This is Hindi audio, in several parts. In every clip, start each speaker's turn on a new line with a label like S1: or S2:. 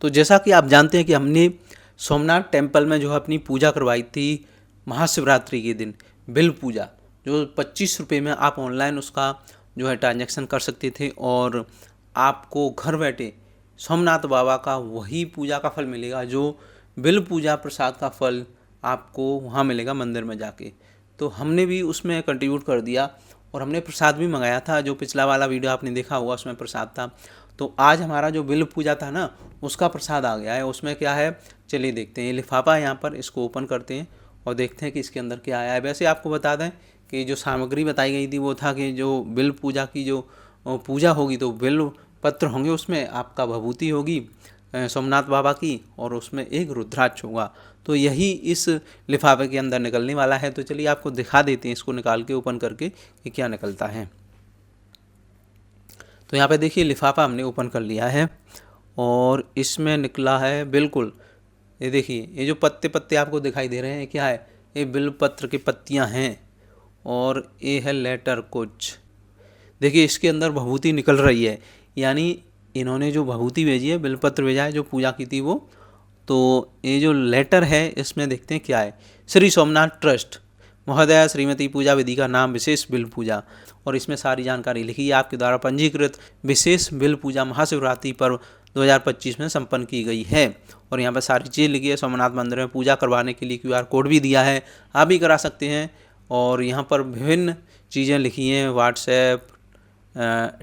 S1: तो जैसा कि आप जानते हैं कि हमने सोमनाथ टेम्पल में जो है अपनी पूजा करवाई थी महाशिवरात्रि के दिन, बिल्व पूजा, जो 25 रुपये में आप ऑनलाइन उसका जो है ट्रांजैक्शन कर सकते थे और आपको घर बैठे सोमनाथ बाबा का वही पूजा का फल मिलेगा जो बिल्व पूजा प्रसाद का फल आपको वहाँ मिलेगा मंदिर में जाके। तो हमने भी उसमें कंट्रीब्यूट कर दिया और हमने प्रसाद भी मंगाया था, जो पिछला वाला वीडियो आपने देखा होगा उसमें प्रसाद था। तो आज हमारा जो बिल्व पूजा था ना, उसका प्रसाद आ गया है। उसमें क्या है चलिए देखते हैं। ये लिफाफा है, यहाँ पर इसको ओपन करते हैं और देखते हैं कि इसके अंदर क्या आया है। वैसे आपको बता दें कि जो सामग्री बताई गई थी वो था कि जो बिल्व पूजा की जो पूजा होगी तो बिल्व पत्र होंगे, उसमें आपका भभूति होगी सोमनाथ बाबा की और उसमें एक रुद्राक्ष होगा। तो यही इस लिफाफे के अंदर निकलने वाला है। तो चलिए आपको दिखा देते हैं इसको निकाल के ओपन करके कि क्या निकलता है। तो यहाँ पे देखिए लिफाफा हमने ओपन कर लिया है और इसमें निकला है बिल्कुल, ये देखिए ये जो पत्ते पत्ते आपको दिखाई दे रहे हैं क्या है, ये बिल्व पत्र की पत्तियाँ हैं और ये है लेटर कुछ। देखिए इसके अंदर भभूति निकल रही है, यानी इन्होंने जो भभूति भेजी है, बिल्वपत्र भेजा है जो पूजा की थी वो। तो ये जो लेटर है इसमें देखते हैं क्या है। श्री सोमनाथ ट्रस्ट महोदया श्रीमती पूजा विधि का नाम विशेष बिल्व पूजा, और इसमें सारी जानकारी लिखी है। आपके द्वारा पंजीकृत विशेष बिल्व पूजा महाशिवरात्रि पर्व 2025 में संपन्न की गई है। और यहाँ पर सारी चीज़ लिखी है। सोमनाथ मंदिर में पूजा करवाने के लिए QR कोड भी दिया है, आप भी करा सकते हैं। और यहाँ पर विभिन्न चीज़ें लिखी हैं, व्हाट्सएप,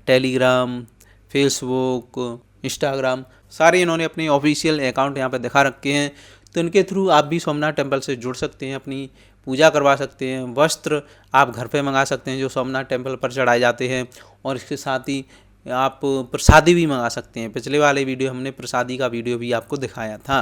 S1: टेलीग्राम, फेसबुक, इंस्टाग्राम, सारे इन्होंने अपने ऑफिशियल अकाउंट यहाँ पर दिखा रखे हैं। तो इनके थ्रू आप भी सोमनाथ टेम्पल से जुड़ सकते हैं, अपनी पूजा करवा सकते हैं। वस्त्र आप घर पे मंगा सकते हैं जो सोमनाथ टेम्पल पर चढ़ाए जाते हैं, और इसके साथ ही आप प्रसादी भी मंगा सकते हैं। पिछले वाले वीडियो हमने प्रसादी का वीडियो भी आपको दिखाया था।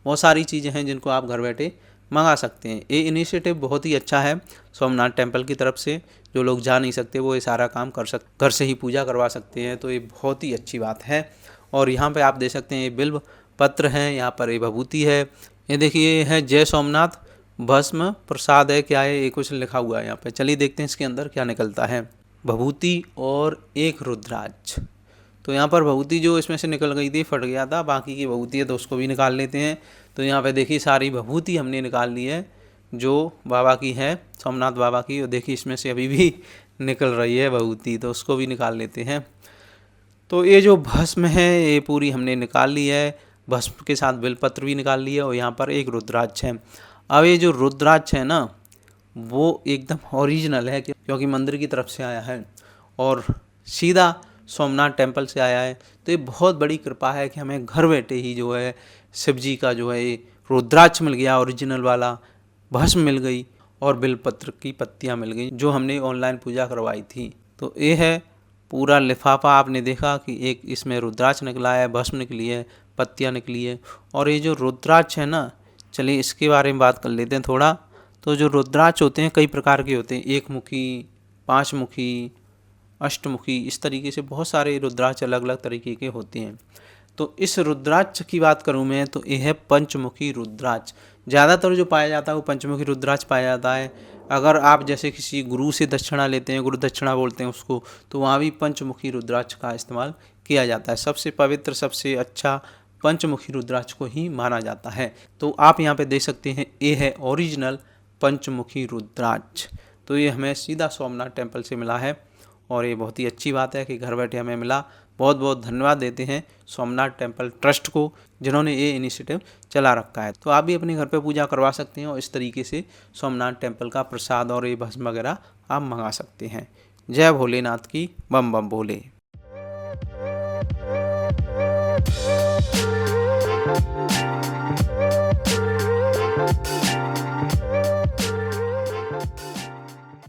S1: बहुत सारी चीज़ें हैं जिनको आप घर बैठे मंगा सकते हैं। ये इनिशिएटिव बहुत ही अच्छा है सोमनाथ टेम्पल की तरफ से। जो लोग जा नहीं सकते वो ये सारा काम कर सकते, घर से ही पूजा करवा सकते हैं। तो ये बहुत ही अच्छी बात है। और यहाँ पे आप देख सकते हैं ये बिल्व पत्र हैं, यहाँ पर ये भभूति है। ये देखिए ये है जय सोमनाथ भस्म प्रसाद है, क्या है ये कुछ लिखा हुआ है यहाँ पे। चलिए देखते हैं इसके अंदर क्या निकलता है। भभूति और एक रुद्राक्ष। तो यहाँ पर भभूति जो इसमें से निकल गई थी, फट गया था, बाकी की भभूति है तो उसको भी निकाल लेते हैं। तो यहाँ पे देखिए सारी भभूति हमने निकाल ली है जो बाबा की है, सोमनाथ बाबा की। और देखिए इसमें से अभी भी निकल रही है भभूति, तो उसको भी निकाल लेते हैं। तो ये जो भस्म है ये पूरी हमने निकाल ली है, भस्म के साथ बेलपत्र भी निकाल लिया। और यहाँ पर एक रुद्राक्ष है। अब ये जो रुद्राक्ष है ना, वो एकदम ओरिजिनल है क्योंकि मंदिर की तरफ से आया है और सीधा सोमनाथ टेम्पल से आया है। तो ये बहुत बड़ी कृपा है कि हमें घर बैठे ही जो है शिव जी का जो है ये रुद्राक्ष मिल गया, ओरिजिनल वाला भस्म मिल गई और बेलपत्र की पत्तियाँ मिल गई जो हमने ऑनलाइन पूजा करवाई थी। तो ये है पूरा लिफाफा। आपने देखा कि एक इसमें रुद्राक्ष निकला है, भस्म निकली है, पत्तियाँ निकली है। और ये जो रुद्राक्ष है ना, चलिए इसके बारे में बात कर लेते हैं थोड़ा। तो जो रुद्राक्ष होते हैं कई प्रकार के होते हैं, एक मुखी, 5 मुखी, अष्टमुखी, इस तरीके से बहुत सारे रुद्राक्ष अलग अलग तरीके के होते हैं। तो इस रुद्राक्ष की बात करूं मैं तो यह है पंचमुखी रुद्राक्ष। ज़्यादातर जो पाया जाता है वो पंचमुखी रुद्राक्ष पाया जाता है। अगर आप जैसे किसी गुरु से दक्षिणा लेते हैं, गुरु दक्षिणा बोलते हैं उसको, तो वहाँ भी पंचमुखी रुद्राक्ष का इस्तेमाल किया जाता है। सबसे पवित्र, सबसे अच्छा पंचमुखी रुद्राक्ष को ही माना जाता है। तो आप यहाँ पे देख सकते हैं ये है ओरिजिनल पंचमुखी रुद्राक्ष। तो ये हमें सीधा सोमनाथ टेम्पल से मिला है और ये बहुत ही अच्छी बात है कि घर बैठे हमें मिला। बहुत बहुत धन्यवाद देते हैं सोमनाथ टेम्पल ट्रस्ट को जिन्होंने ये इनिशिएटिव चला रखा है। तो आप भी अपने घर पे पूजा करवा सकते हैं और इस तरीके से सोमनाथ टेम्पल का प्रसाद और ये भस्म वगैरह आप मंगा सकते हैं। जय भोलेनाथ की, बम बम भोले।